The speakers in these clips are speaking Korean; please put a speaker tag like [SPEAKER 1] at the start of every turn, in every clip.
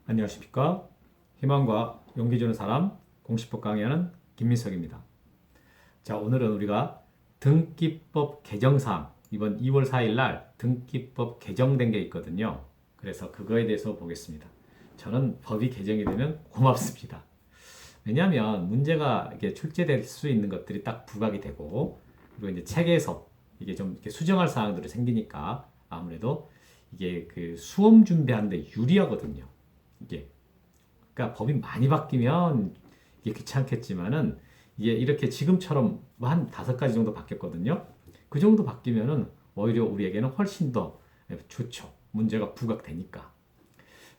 [SPEAKER 1] 안녕하십니까? 희망과 용기 주는 사람 공시법 강의하는 김민석입니다. 자, 오늘은 우리가 등기법 개정사항, 이번 2월 4일 날 등기법 개정된 게 있거든요. 그래서 그거에 대해서 보겠습니다. 저는 법이 개정이 되면 고맙습니다. 왜냐하면 문제가 이게 출제될 수 있는 것들이 딱 부각이 되고, 그리고 이제 책에서 이게 좀 이렇게 수정할 사항들이 생기니까 아무래도 이게 그 수험 준비하는데 유리하거든요. 이게 그러니까 법이 많이 바뀌면 이게 귀찮겠지만은 이게 이렇게 지금처럼 뭐한 5가지 정도 바뀌었거든요. 그 정도 바뀌면은 오히려 우리에게는 훨씬 더 좋죠. 문제가 부각되니까.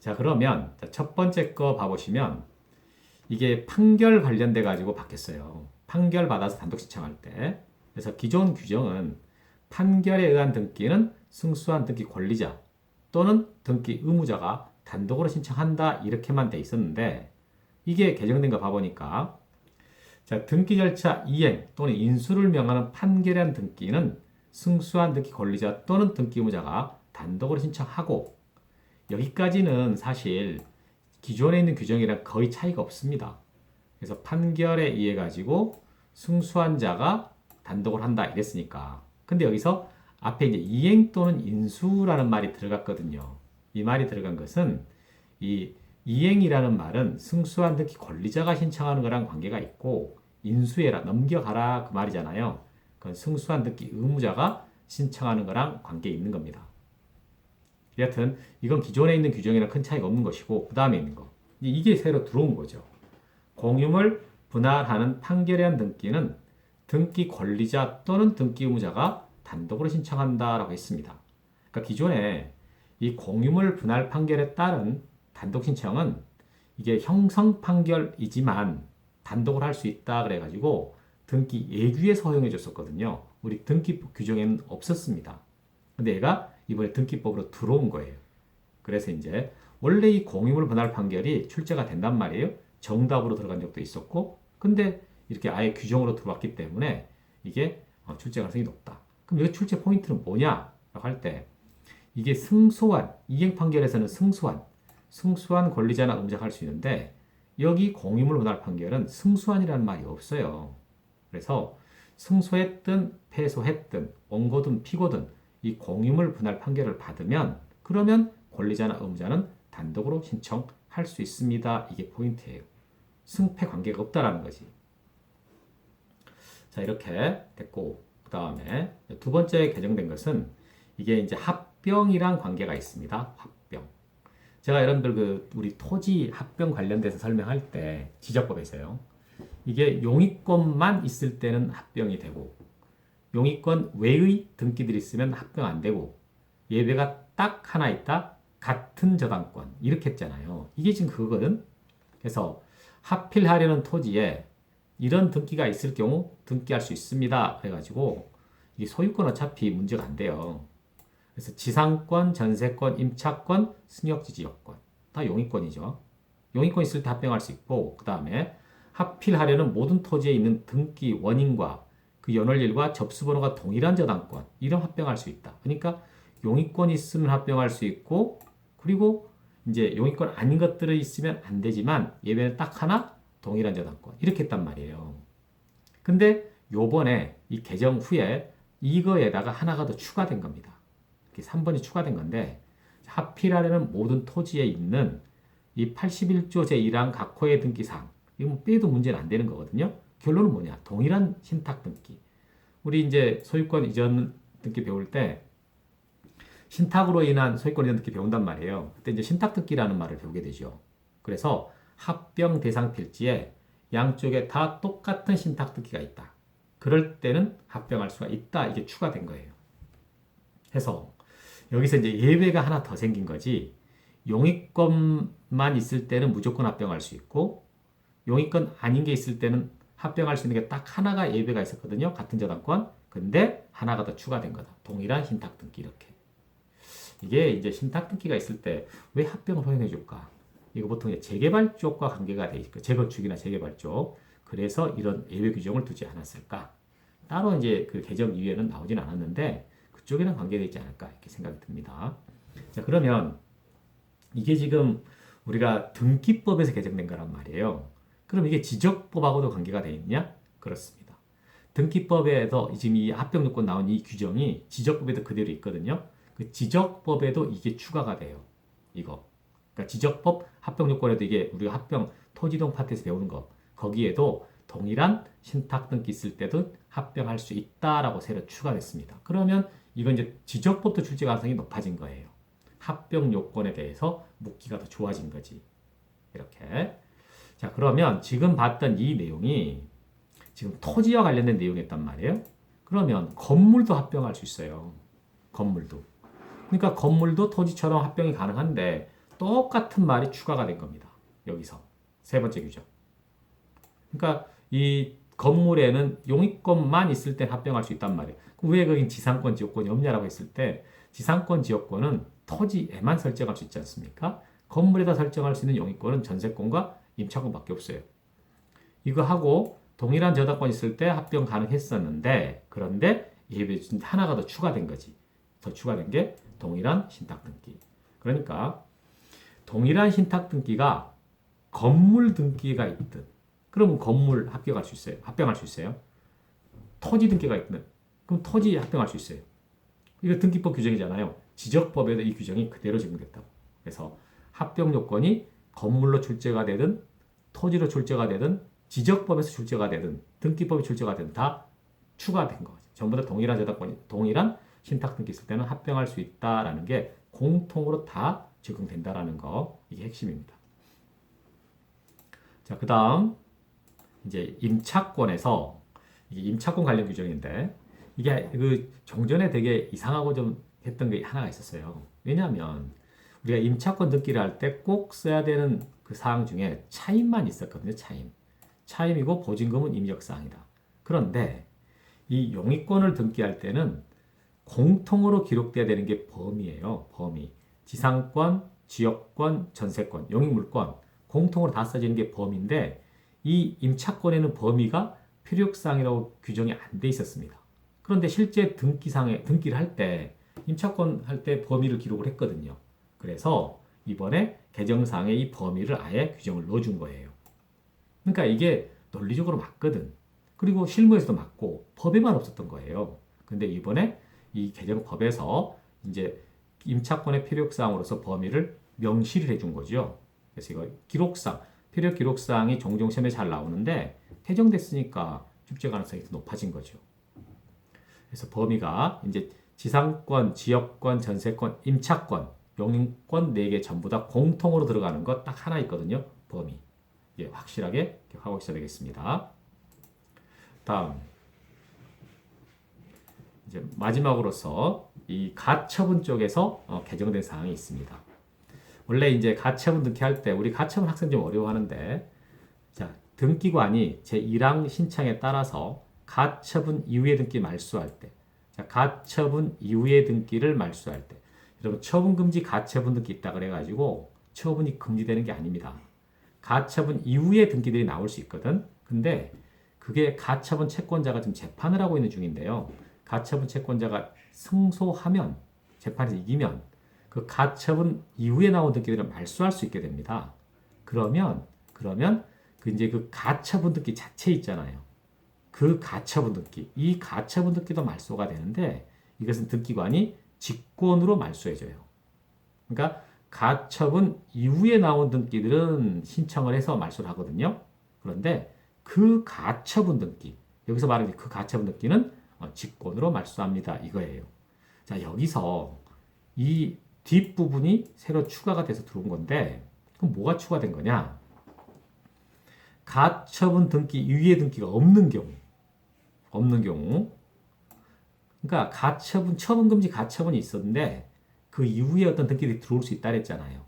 [SPEAKER 1] 자, 그러면 첫 번째 거 봐보시면 이게 판결 관련돼 가지고 바뀌었어요. 판결 받아서 단독 신청할 때. 그래서 기존 규정은 판결에 의한 등기는 승소한 등기 권리자 또는 등기 의무자가 단독으로 신청한다 이렇게만 돼 있었는데, 이게 개정된 거 봐보니까 자, 등기 절차 이행 또는 인수를 명하는 판결에 의한 등기는 승소한 등기 권리자 또는 등기 의무자가 단독으로 신청하고, 여기까지는 사실 기존에 있는 규정이랑 거의 차이가 없습니다. 그래서 판결에 의해 가지고 승소한 자가 단독을 한다 이랬으니까. 근데 여기서 앞에 이제 이행 또는 인수라는 말이 들어갔거든요. 이 말이 들어간 것은 이 이행이라는 말은 승소한 등기 권리자가 신청하는 거랑 관계가 있고, 인수해라, 넘겨가라 그 말이잖아요. 그건 승소한 등기 의무자가 신청하는 거랑 관계 있는 겁니다. 여하튼 이건 기존에 있는 규정이랑 큰 차이가 없는 것이고, 그 다음에 있는 거 이게 새로 들어온 거죠. 공유물 분할하는 판결에 의한 등기는 등기 권리자 또는 등기 의무자가 단독으로 신청한다라고 했습니다. 그러니까 기존에 이 공유물 분할 판결에 따른 단독 신청은 이게 형성 판결이지만 단독으로 할 수 있다 그래가지고 등기 예규에서 허용해 줬었거든요. 우리 등기법 규정에는 없었습니다. 근데 얘가 이번에 등기법으로 들어온 거예요. 그래서 이제 원래 이 공유물 분할 판결이 출제가 된단 말이에요. 정답으로 들어간 적도 있었고, 근데 이렇게 아예 규정으로 들어왔기 때문에 이게 출제 가능성이 높다. 그럼 여기 출제 포인트는 뭐냐라고 할 때, 이게 승소한, 이행 판결에서는 승소한 권리자나 의무자가 할 수 있는데, 여기 공유물 분할 판결은 승소한이라는 말이 없어요. 그래서 승소했든 패소했든 원고든 피고든 이 공유물 분할 판결을 받으면, 그러면 권리자나 의무자는 단독으로 신청할 수 있습니다. 이게 포인트예요. 승패 관계가 없다라는 거지. 자, 이렇게 됐고, 그 다음에 두 번째 개정된 것은 이게 이제 합병이랑 관계가 있습니다. 합병. 제가 여러분들 그 우리 토지 합병 관련돼서 설명할 때 지적법에서요. 이게 용의권만 있을 때는 합병이 되고, 용의권 외의 등기들이 있으면 합병 안 되고, 예외가 딱 하나 있다. 같은 저당권. 이렇게 했잖아요. 이게 지금 그거거든. 그래서 합필하려는 토지에 이런 등기가 있을 경우 등기할 수 있습니다. 그래가지고 이게 소유권 어차피 문제가 안 돼요. 그래서 지상권, 전세권, 임차권, 승역지 지역권 다 용의권이죠. 용의권 있을 때 합병할 수 있고, 그 다음에 합필하려는 모든 토지에 있는 등기 원인과 그 연월일과 접수번호가 동일한 저당권, 이런 합병할 수 있다. 그러니까 용의권 있으면 합병할 수 있고, 그리고 이제 용의권 아닌 것들이 있으면 안 되지만 예외는 딱 하나, 동일한 저당권, 이렇게 했단 말이에요. 근데 요번에 이 개정 후에 이거에다가 하나가 더 추가된 겁니다. 이렇게 3번이 추가된 건데, 합필하려는 모든 토지에 있는 이 81조 제1항 각호의 등기사항, 이거 뭐 빼도 문제는 안 되는 거거든요. 결론은 뭐냐? 동일한 신탁 등기. 우리 이제 소유권 이전 등기 배울 때 신탁으로 인한 소유권 이전 등기 배운단 말이에요. 그때 이제 신탁 등기라는 말을 배우게 되죠. 그래서 합병 대상 필지에 양쪽에 다 똑같은 신탁 등기가 있다. 그럴 때는 합병할 수가 있다. 이게 추가된 거예요. 해서 여기서 이제 예외가 하나 더 생긴 거지. 용의권만 있을 때는 무조건 합병할 수 있고, 용의권 아닌 게 있을 때는 합병할 수 있는 게 딱 하나가 예외가 있었거든요. 같은 저당권. 근데 하나가 더 추가된 거다. 동일한 신탁 등기 이렇게. 이게 이제 신탁 등기가 있을 때 왜 합병을 허용해 줄까? 이거 보통 재개발 쪽과 관계가 돼 있고, 재건축이나 재개발 쪽. 그래서 이런 예외 규정을 두지 않았을까? 따로 이제 그 개정 이후에는 나오진 않았는데 그쪽에는 관계되어 있지 않을까 이렇게 생각이 듭니다. 자, 그러면 이게 지금 우리가 등기법에서 개정된 거란 말이에요. 그럼 이게 지적법하고도 관계가 돼 있냐? 그렇습니다. 등기법에도 지금 이 합병요건 나온 이 규정이 지적법에도 그대로 있거든요. 그 지적법에도 이게 추가가 돼요. 이거. 그러니까 지적법 합병요건에도 이게 우리가 합병 토지동 파트에서 배우는 거 거기에도 동일한 신탁 등기 있을 때도 합병할 수 있다라고 새로 추가됐습니다. 그러면 이건 이제 지적법도 출제 가능성이 높아진 거예요. 합병 요건에 대해서 묻기가 더 좋아진 거지. 이렇게. 자, 그러면 지금 봤던 이 내용이 지금 토지와 관련된 내용이었단 말이에요. 그러면 건물도 합병할 수 있어요. 건물도. 그러니까 건물도 토지처럼 합병이 가능한데 똑같은 말이 추가가 된 겁니다. 여기서. 세 번째 규정. 그러니까 이 건물에는 용익권만 있을 때 합병할 수 있단 말이에요. 왜 거긴 지상권 지역권이 없냐라고 했을 때 지상권 지역권은 토지에만 설정할 수 있지 않습니까? 건물에다 설정할 수 있는 용익권은 전세권과 임차권밖에 없어요. 이거 하고 동일한 저당권이 있을 때 합병 가능했었는데 그런데 이게 하나가 더 추가된 거지. 더 추가된 게 동일한 신탁등기. 그러니까 동일한 신탁등기가 건물 등기가 있든 그러면 건물 합병할 수 있어요. 합병할 수 있어요. 토지 등기가 있든 그럼 토지 합병할 수 있어요. 이거 등기법 규정이잖아요. 지적법에도 이 규정이 그대로 적용됐다고. 그래서 합병 요건이 건물로 출제가 되든 토지로 출제가 되든 지적법에서 출제가 되든 등기법에 출제가 되든 다 추가된 거죠. 전부 다 동일한 저당권이 동일한 신탁 등기 있을 때는 합병할 수 있다라는 게 공통으로 다 적용된다라는 거 이게 핵심입니다. 자, 그다음 이제 임차권에서 이게 임차권 관련 규정인데 이게 그 종전에 되게 이상하고 좀 했던 게 하나가 있었어요. 왜냐하면 우리가 임차권 등기를 할 때 꼭 써야 되는 그 사항 중에 차임만 있었거든요. 차임. 차임이고 보증금은 임력사항이다. 그런데 이 용익권을 등기할 때는 공통으로 기록돼야 되는 게 범위예요. 범위. 지상권, 지역권, 전세권, 용익물권 공통으로 다 써지는 게 범위인데 이 임차권에는 범위가 필요사항이라고 규정이 안 돼 있었습니다. 그런데 실제 등기상에 등기를 할 때 임차권 할 때 범위를 기록을 했거든요. 그래서 이번에 개정상에 이 범위를 아예 규정을 넣어준 거예요. 그러니까 이게 논리적으로 맞거든. 그리고 실무에서도 맞고 법에만 없었던 거예요. 근데 이번에 이 개정법에서 이제 임차권의 필요사항으로서 범위를 명시를 해준 거죠. 그래서 이거 기록상, 필요 기록사항이 종종 시험에 잘 나오는데 퇴정됐으니까 출제 가능성이 더 높아진 거죠. 그래서 범위가 이제 지상권, 지역권, 전세권, 임차권, 용익권 4개 전부 다 공통으로 들어가는 것 딱 하나 있거든요. 범위. 예, 확실하게 기억하고 있어야 되겠습니다. 다음 이제 마지막으로서 이 가처분 쪽에서 개정된 사항이 있습니다. 원래 이제 가처분 등기할 때 우리 가처분 학생 좀 어려워하는데 자, 등기관이 제1항 신청에 따라서 가처분 이후의 등기 말소할 때 자, 가처분 이후의 등기를 말소할 때 여러분 처분금지 가처분 등기 있다 그래가지고 처분이 금지되는 게 아닙니다. 가처분 이후의 등기들이 나올 수 있거든. 근데 그게 가처분 채권자가 지금 재판을 하고 있는 중인데요. 가처분 채권자가 승소하면 재판에서 이기면 그 가처분 이후에 나온 등기들을 말소할 수 있게 됩니다. 그러면 그 이제 그 가처분 등기 자체 있잖아요. 그 가처분 등기, 이 가처분 등기도 말소가 되는데 이것은 등기관이 직권으로 말소해줘요. 그러니까 가처분 이후에 나온 등기들은 신청을 해서 말소를 하거든요. 그런데 그 가처분 등기, 여기서 말하는 그 가처분 등기는 직권으로 말소합니다. 이거예요. 자, 여기서 이 뒷부분이 새로 추가가 돼서 들어온 건데 그럼 뭐가 추가된 거냐? 가처분 등기 이후의 등기가 없는 경우 그러니까 처분금지 가처분이 있었는데 그 이후에 어떤 등기들이 들어올 수 있다 그랬잖아요.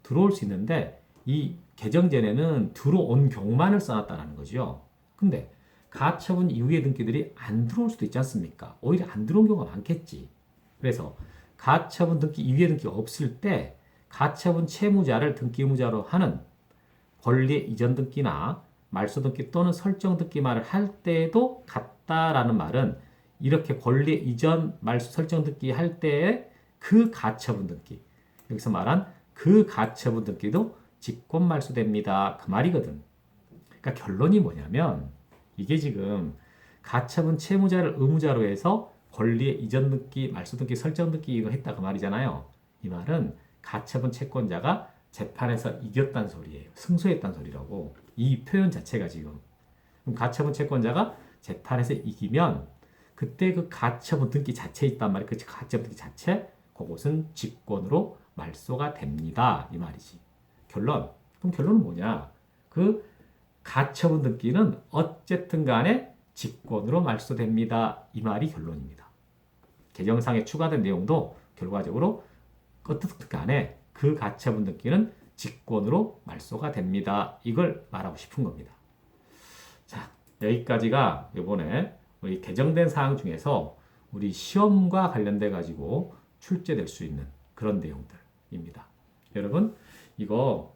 [SPEAKER 1] 들어올 수 있는데 이 개정전에는 들어온 경우만을 써놨다는 거죠. 근데 가처분 이후의 등기들이 안 들어올 수도 있지 않습니까? 오히려 안 들어온 경우가 많겠지. 그래서 가처분 등기 이후의 등기가 없을 때 가처분 채무자를 등기 의무자로 하는 권리 이전 등기나 말소 등기 또는 설정 등기말을 할 때에도 같다라는 말은 이렇게 권리 이전 말소 설정 등기 할 때의 그 가처분 등기 여기서 말한 그 가처분 등기도 직권 말소됩니다. 그 말이거든. 그러니까 결론이 뭐냐면 이게 지금 가처분 채무자를 의무자로 해서 권리의 이전 등기, 말소 등기, 설정 등기 이거 했다 그 말이잖아요. 이 말은 가처분 채권자가 재판에서 이겼다는 소리예요. 승소했다는 소리라고. 이 표현 자체가 지금. 그럼 가처분 채권자가 재판에서 이기면 그때 그 가처분 등기 자체에 있단 말이에요. 그 가처분 등기 자체 그것은 직권으로 말소가 됩니다. 이 말이지. 결론. 그럼 결론은 뭐냐? 그 가처분 등기는 어쨌든 간에 직권으로 말소됩니다. 이 말이 결론입니다. 개정상에 추가된 내용도 결과적으로 어떻든 간에 그 가처분 등기는 직권으로 말소가 됩니다. 이걸 말하고 싶은 겁니다. 자, 여기까지가 이번에 우리 개정된 사항 중에서 우리 시험과 관련돼 가지고 출제될 수 있는 그런 내용들입니다. 여러분, 이거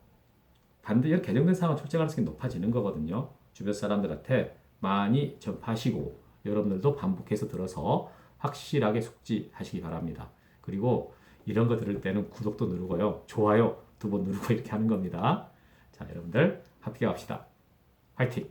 [SPEAKER 1] 반드시 개정된 사항은 출제 가능성이 높아지는 거거든요. 주변 사람들한테 많이 전파하시고 여러분들도 반복해서 들어서 확실하게 숙지하시기 바랍니다. 그리고 이런 거 들을 때는 구독도 누르고요. 좋아요 2번 누르고 이렇게 하는 겁니다. 자, 여러분들 합격합시다. 화이팅!